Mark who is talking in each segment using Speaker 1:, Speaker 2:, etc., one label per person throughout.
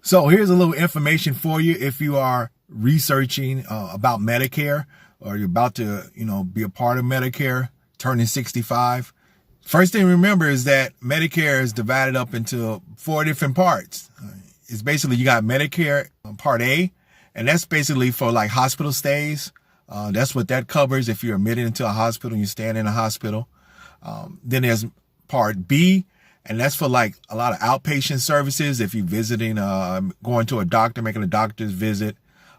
Speaker 1: So here's a little information for you if you are researching about Medicare, or you're about to, be a part of Medicare, turning 65. First thing to remember is that Medicare is divided up into 4 different parts. It's basically, you got Medicare Part A, and that's basically for like hospital stays. That's what that covers if you're admitted into a hospital and you're staying in a hospital. Then there's Part B, and that's for like a lot of outpatient services. If you're visiting, going to a doctor, making a doctor's visit,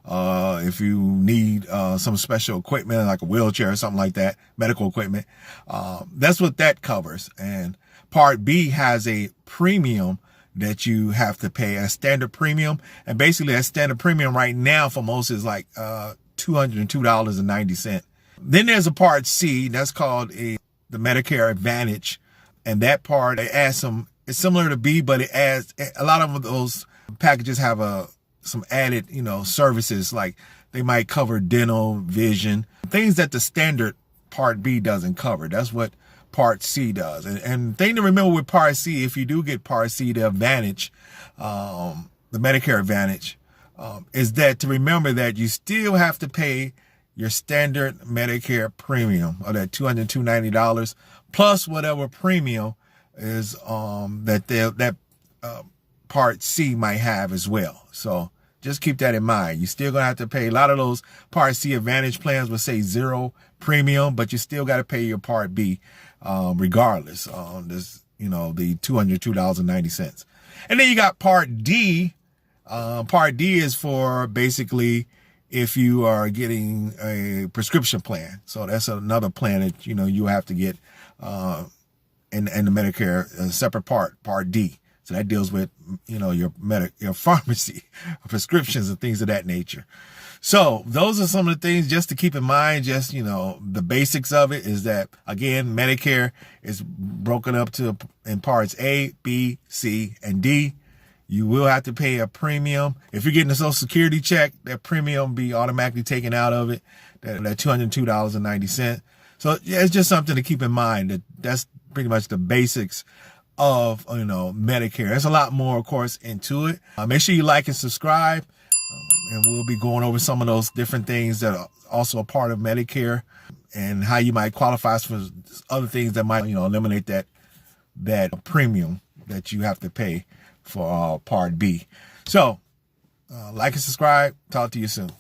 Speaker 1: if you need some special equipment like a wheelchair or something like that, medical equipment, that's what that covers. And Part B has a premium that you have to pay, a standard premium. And basically that standard premium right now for most is like $202.90. Then there's a Part C that's called the Medicare Advantage. And that part, it adds it's similar to B, but it adds, a lot of those packages have some added, services, like they might cover dental, vision, things that the standard Part B doesn't cover. That's what Part C does. And thing to remember with Part C, if you do get Part C, the Advantage, the Medicare Advantage, is that to remember that you still have to pay your standard Medicare premium of that $290 plus whatever premium is that Part C might have as well. So just keep that in mind. You're still gonna have to pay. A lot of those Part C Advantage plans will say 0 premium, but you still got to pay your Part B regardless on this, the $202.90. And then you got Part D. Part D is for basically if you are getting a prescription plan. So that's another plan that, you have to get in the Medicare, separate Part D. So that deals with, your pharmacy prescriptions and things of that nature. So those are some of the things just to keep in mind. Just, the basics of it is that, again, Medicare is broken up in parts A, B, C, and D. You will have to pay a premium. If you're getting a Social Security check, that premium will be automatically taken out of it, that $202.90. So yeah, it's just something to keep in mind. That's pretty much the basics of, Medicare. There's a lot more, of course, into it. Make sure you like and subscribe, and we'll be going over some of those different things that are also a part of Medicare and how you might qualify for other things that might, eliminate that premium that you have to pay for Part B. So like and subscribe. Talk to you soon.